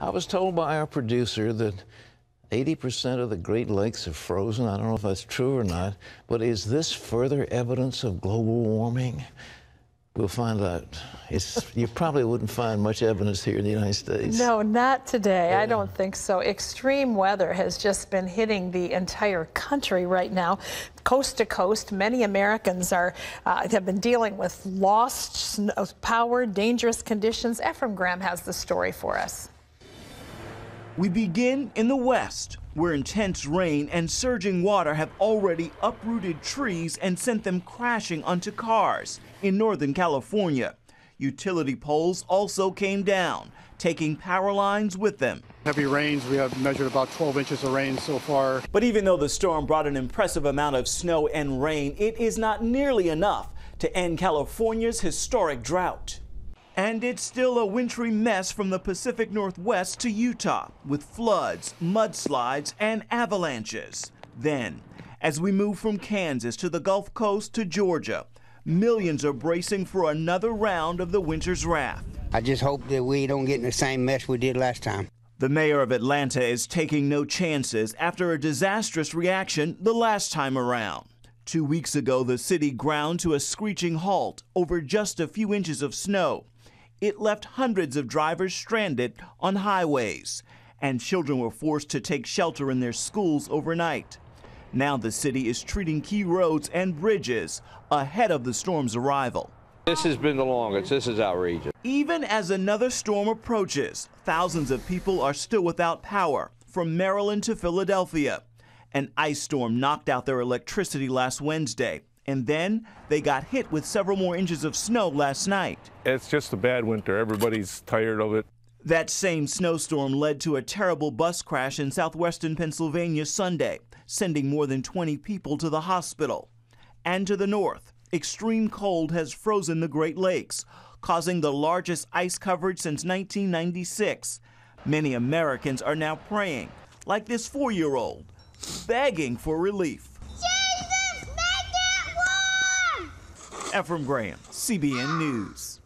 I was told by our producer that 80% of the Great Lakes are frozen. I don't know if that's true or not, but is this further evidence of global warming? We'll find out. You probably wouldn't find much evidence here in the United States. No, not today. I don't think so. Extreme weather has just been hitting the entire country right now. Coast to coast, many Americans have been dealing with lost snow power, dangerous conditions. Ephraim Graham has the story for us. We begin in the West, where intense rain and surging water have already uprooted trees and sent them crashing onto cars. In Northern California, utility poles also came down, taking power lines with them. Heavy rains, we have measured about 12 inches of rain so far. But even though the storm brought an impressive amount of snow and rain, it is not nearly enough to end California's historic drought. And it's still a wintry mess from the Pacific Northwest to Utah, with floods, mudslides, and avalanches. Then, as we move from Kansas to the Gulf Coast to Georgia, millions are bracing for another round of the winter's wrath. I just hope that we don't get in the same mess we did last time. The mayor of Atlanta is taking no chances after a disastrous reaction the last time around. 2 weeks ago, the city ground to a screeching halt over just a few inches of snow. It left hundreds of drivers stranded on highways, and children were forced to take shelter in their schools overnight. Now the city is treating key roads and bridges ahead of the storm's arrival. This has been the longest. This is outrageous. Even as another storm approaches, thousands of people are still without power, from Maryland to Philadelphia. An ice storm knocked out their electricity last Wednesday, and then they got hit with several more inches of snow last night. It's just a bad winter. Everybody's tired of it. That same snowstorm led to a terrible bus crash in southwestern Pennsylvania Sunday, sending more than 20 people to the hospital. And to the north, extreme cold has frozen the Great Lakes, causing the largest ice coverage since 1996. Many Americans are now praying, like this 4-year-old, begging for relief. Ephraim Graham, CBN News.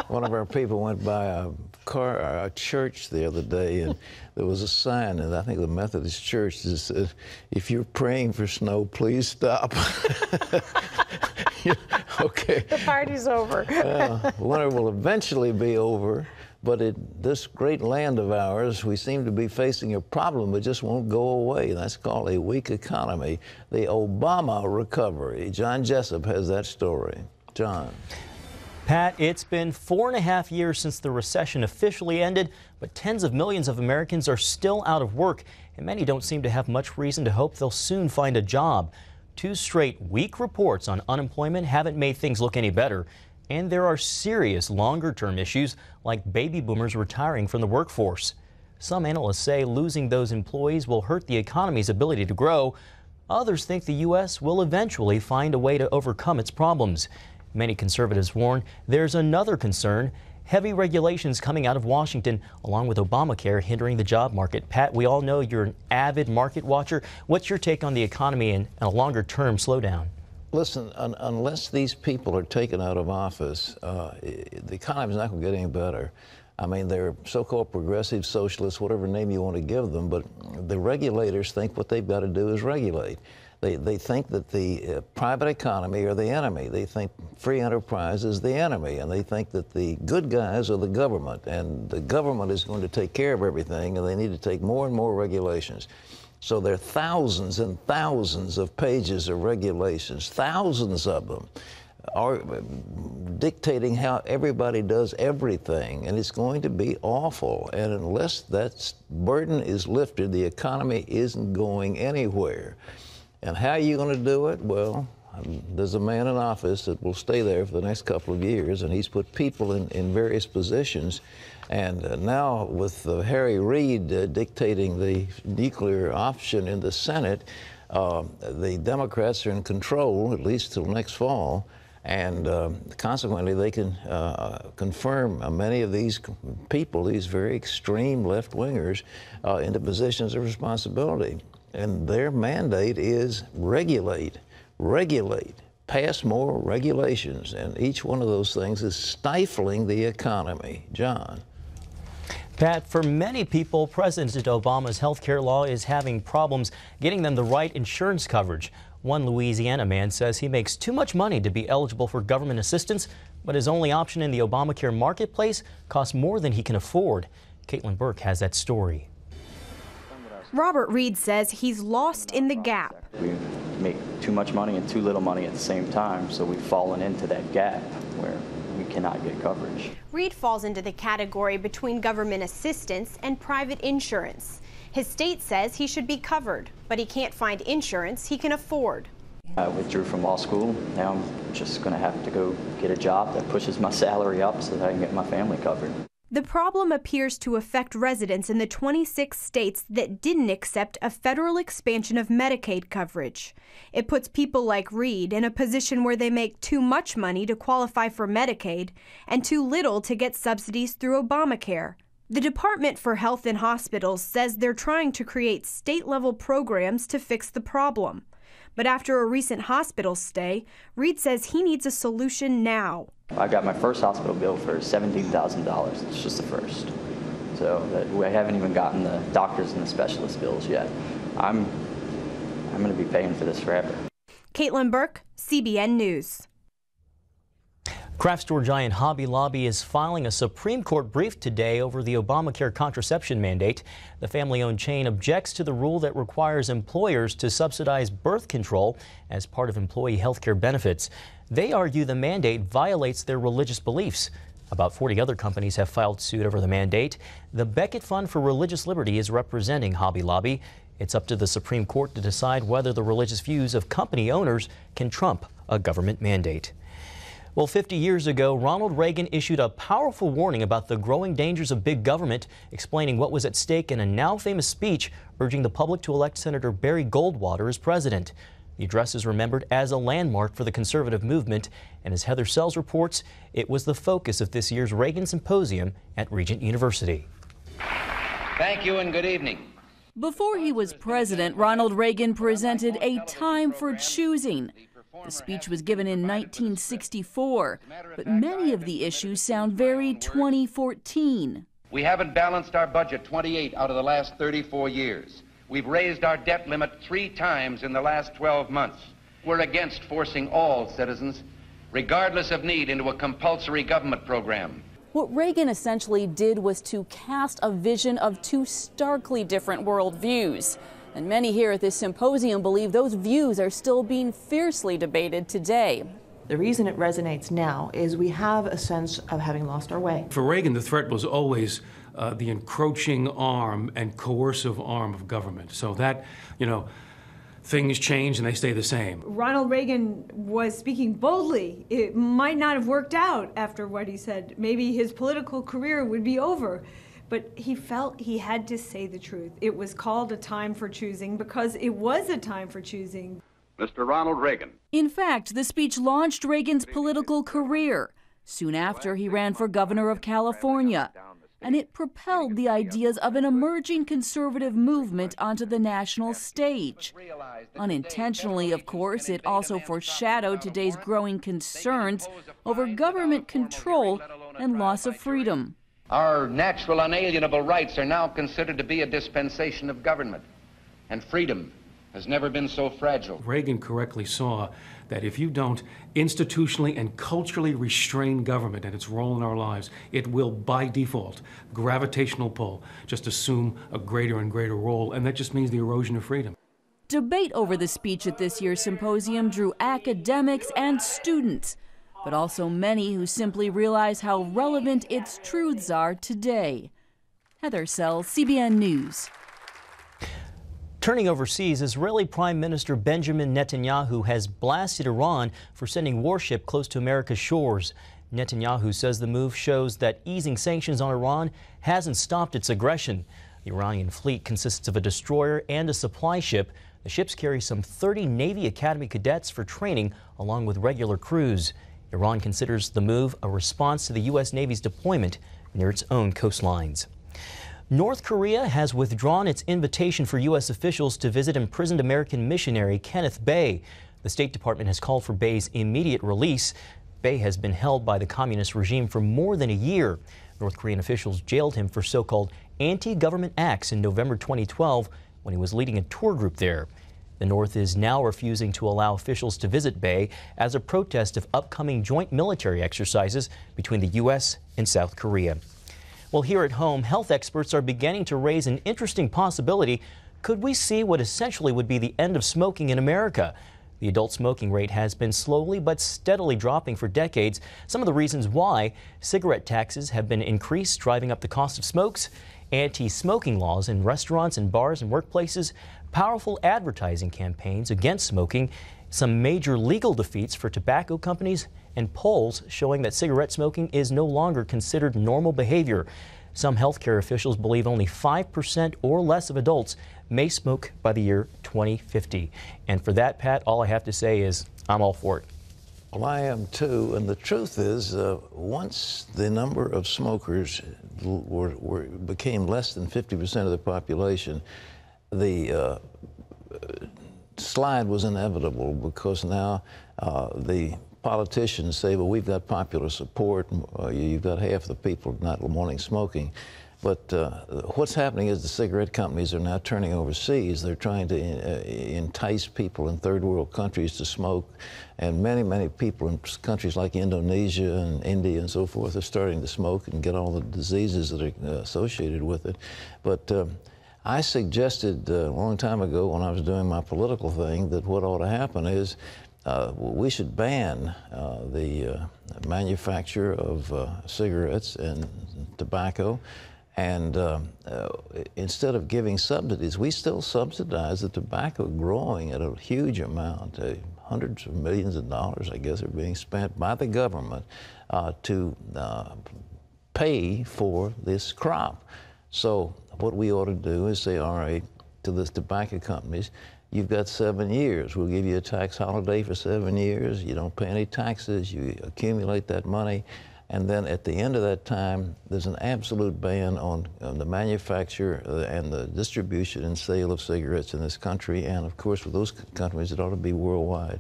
One of our people went by a church the other day, and there was a sign, and I think the Methodist church that said, "If you're praying for snow, please stop." Okay. The party's over. Winter will eventually be over, but this great land of ours, we seem to be facing a problem that just won't go away. That's called a weak economy. The Obama recovery. John Jessup has that story. John. Pat, it's been 4.5 years since the recession officially ended, but tens of millions of Americans are still out of work, and many don't seem to have much reason to hope they'll soon find a job. 2 straight weak reports on unemployment haven't made things look any better. And there are serious longer-term issues like baby boomers retiring from the workforce. Some analysts say losing those employees will hurt the economy's ability to grow. Others think the U.S. will eventually find a way to overcome its problems. Many conservatives warn there's another concern: heavy regulations coming out of Washington, along with Obamacare hindering the job market. Pat, we all know you're an avid market watcher. What's your take on the economy and a longer-term slowdown? Listen, unless these people are taken out of office, the economy's not going to get any better. I mean, they're so-called progressive socialists, whatever name you want to give them, but the regulators think what they've got to do is regulate. They think that the private economy are the enemy. They think free enterprise is the enemy, and they think that the good guys are the government, and the government is going to take care of everything, and they need to take more and more regulations. So there are thousands and thousands of pages of regulations, thousands of them, are dictating how everybody does everything, and it's going to be awful. And unless that burden is lifted, the economy isn't going anywhere. And how are you going to do it? Well, there's a man in office that will stay there for the next couple of years, and he's put people in various positions. And now with Harry Reid dictating the nuclear option in the Senate, the Democrats are in control, at least till next fall. And consequently, they can confirm many of these people, these very extreme left-wingers, into positions of responsibility. And their mandate is regulate, pass more regulations, and each one of those things is stifling the economy. John. Pat, for many people, President Obama's health care law is having problems getting them the right insurance coverage. One Louisiana man says he makes too much money to be eligible for government assistance, but his only option in the Obamacare marketplace costs more than he can afford. Caitlin Burke has that story. Robert Reed says he's lost in the gap. We make too much money and too little money at the same time, so we've fallen into that gap where we cannot get coverage. Reed falls into the category between government assistance and private insurance. His state says he should be covered, but he can't find insurance he can afford. I withdrew from law school. Now I'm just going to have to go get a job that pushes my salary up so that I can get my family covered. The problem appears to affect residents in the 26 states that didn't accept a federal expansion of Medicaid coverage. It puts people like Reed in a position where they make too much money to qualify for Medicaid and too little to get subsidies through Obamacare. The Department for Health and Hospitals says they're trying to create state-level programs to fix the problem. But after a recent hospital stay, Reed says he needs a solution now. I got my first hospital bill for $17,000. It's just the first. So we haven't even gotten the doctors and the specialist bills yet. I'm going to be paying for this forever. Caitlin Burke, CBN News. Craft store giant Hobby Lobby is filing a Supreme Court brief today over the Obamacare contraception mandate. The family-owned chain objects to the rule that requires employers to subsidize birth control as part of employee health care benefits. They argue the mandate violates their religious beliefs. About 40 other companies have filed suit over the mandate. The Beckett Fund for Religious Liberty is representing Hobby Lobby. It's up to the Supreme Court to decide whether the religious views of company owners can trump a government mandate. Well, 50 years ago, Ronald Reagan issued a powerful warning about the growing dangers of big government, explaining what was at stake in a now famous speech urging the public to elect Senator Barry Goldwater as president. The address is remembered as a landmark for the conservative movement, and as Heather Sells reports, it was the focus of this year's Reagan Symposium at Regent University. Thank you and good evening. Before he was president, Ronald Reagan presented A Time for Choosing. The speech was given in 1964, but many of the issues sound very 2014. We haven't balanced our budget 28 out of the last 34 years. We've raised our debt limit 3 times in the last 12 months. We're against forcing all citizens, regardless of need, into a compulsory government program. What Reagan essentially did was to cast a vision of 2 starkly different worldviews. And many here at this symposium believe those views are still being fiercely debated today. The reason it resonates now is we have a sense of having lost our way. For Reagan, the threat was always the encroaching arm and coercive arm of government. So that, things change and they stay the same. Ronald Reagan was speaking boldly. It might not have worked out after what he said. Maybe his political career would be over. But he felt he had to say the truth. It was called A Time for Choosing because it was a time for choosing. Mr. Ronald Reagan. In fact, the speech launched Reagan's political career. Soon after, he ran for governor of California. And it propelled the ideas of an emerging conservative movement onto the national stage. Unintentionally, of course, it also foreshadowed today's growing concerns over government control and loss of freedom. Our natural unalienable rights are now considered to be a dispensation of government, and freedom has never been so fragile. Reagan correctly saw that if you don't institutionally and culturally restrain government and its role in our lives, it will, by default, gravitational pull, just assume a greater and greater role, and that just means the erosion of freedom. Debate over the speech at this year's symposium drew academics and students, but also many who simply realize how relevant its truths are today. Heather Sells, CBN News. Turning overseas, Israeli Prime Minister Benjamin Netanyahu has blasted Iran for sending warship close to America's shores. Netanyahu says the move shows that easing sanctions on Iran hasn't stopped its aggression. The Iranian fleet consists of a destroyer and a supply ship. The ships carry some 30 Navy Academy cadets for training, along with regular crews. Iran considers the move a response to the U.S. Navy's deployment near its own coastlines. North Korea has withdrawn its invitation for U.S. officials to visit imprisoned American missionary Kenneth Bae. The State Department has called for Bay's immediate release. Bay has been held by the communist regime for more than a year. North Korean officials jailed him for so-called anti-government acts in November 2012 when he was leading a tour group there. The North is now refusing to allow officials to visit Bay as a protest of upcoming joint military exercises between the U.S. and South Korea. Well, here at home, health experts are beginning to raise an interesting possibility. Could we see what essentially would be the end of smoking in America? The adult smoking rate has been slowly but steadily dropping for decades. Some of the reasons why: cigarette taxes have been increased, driving up the cost of smokes, anti-smoking laws in restaurants and bars and workplaces, powerful advertising campaigns against smoking, some major legal defeats for tobacco companies, and polls showing that cigarette smoking is no longer considered normal behavior. Some healthcare officials believe only 5% or less of adults may smoke by the year 2050. And for that, Pat, all I have to say is I'm all for it. Well, I am too, and the truth is, once the number of smokers became less than 50% of the population, the slide was inevitable, because now the politicians say, well, we've got popular support, you've got half the people not wanting smoking. But what's happening is the cigarette companies are now turning overseas. They're trying to entice people in third world countries to smoke. And many, many people in countries like Indonesia and India and so forth are starting to smoke and get all the diseases that are associated with it. But I suggested a long time ago, when I was doing my political thing, that what ought to happen is we should ban the manufacture of cigarettes and tobacco. And instead of giving subsidies, we still subsidize the tobacco growing at a huge amount. Hundreds of millions of dollars, I guess, are being spent by the government to pay for this crop. So what we ought to do is say, all right, to the tobacco companies, you've got 7 years. We'll give you a tax holiday for 7 years. You don't pay any taxes. You accumulate that money. And then at the end of that time, there's an absolute ban on the manufacture and the distribution and sale of cigarettes in this country. And of course, for those companies, it ought to be worldwide.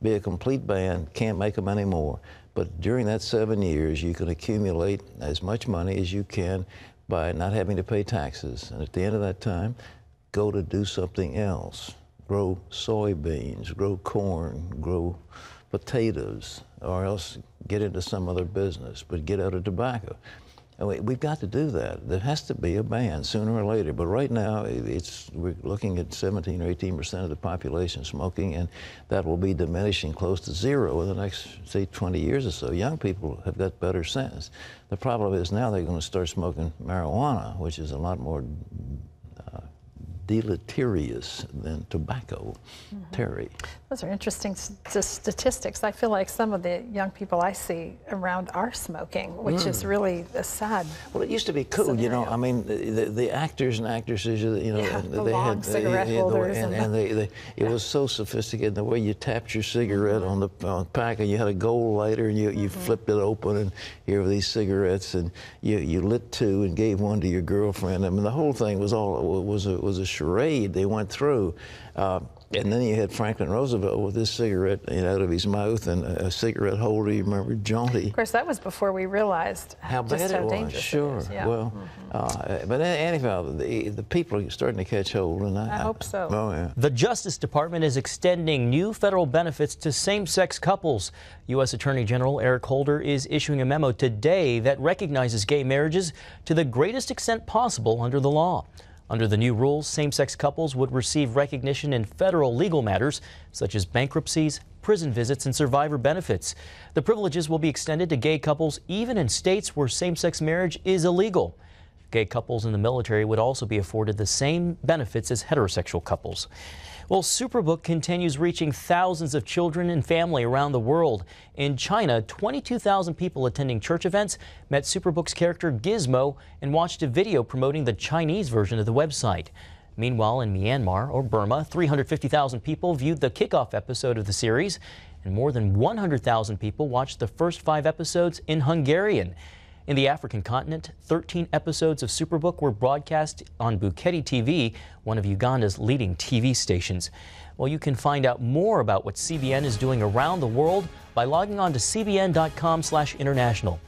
Be a complete ban, can't make them anymore. But during that 7 years, you can accumulate as much money as you can by not having to pay taxes. And at the end of that time, go to do something else. Grow soybeans, grow corn, grow potatoes, or else get into some other business, but get out of tobacco. And we've got to do that. There has to be a ban sooner or later. But right now, we're looking at 17 or 18% of the population smoking, and that will be diminishing close to zero in the next, say, 20 years or so. Young people have got better sense. The problem is now they're going to start smoking marijuana, which is a lot more deleterious than tobacco. Terry. Those are interesting statistics. I feel like some of the young people I see around are smoking, which is really a sad. Well, it used to be cool, scenario. You know. I mean, the actors and actresses, you know, yeah, they had cigarette holders, it was so sophisticated. The way you tapped your cigarette on the pack, and you had a gold lighter, and you flipped it open, and here were these cigarettes, and you lit two and gave one to your girlfriend. I mean, the whole thing was a charade they went through. And then you had Franklin Roosevelt with his cigarette out of his mouth and a cigarette holder, you remember, jaunty. Of course, that was before we realized how bad it was. Sure. It is. Yeah. Well, but anyhow, the people are starting to catch hold. And I hope so. Oh, yeah. The Justice Department is extending new federal benefits to same-sex couples. U.S. Attorney General Eric Holder is issuing a memo today that recognizes gay marriages to the greatest extent possible under the law. Under the new rules, same-sex couples would receive recognition in federal legal matters, such as bankruptcies, prison visits, and survivor benefits. The privileges will be extended to gay couples even in states where same-sex marriage is illegal. Gay couples in the military would also be afforded the same benefits as heterosexual couples. Well, Superbook continues reaching thousands of children and family around the world. In China, 22,000 people attending church events met Superbook's character Gizmo and watched a video promoting the Chinese version of the website. Meanwhile, in Myanmar, or Burma, 350,000 people viewed the kickoff episode of the series, and more than 100,000 people watched the first 5 episodes in Hungarian. In the African continent, 13 episodes of Superbook were broadcast on Buketi TV, one of Uganda's leading TV stations. Well, you can find out more about what CBN is doing around the world by logging on to cbn.com/international.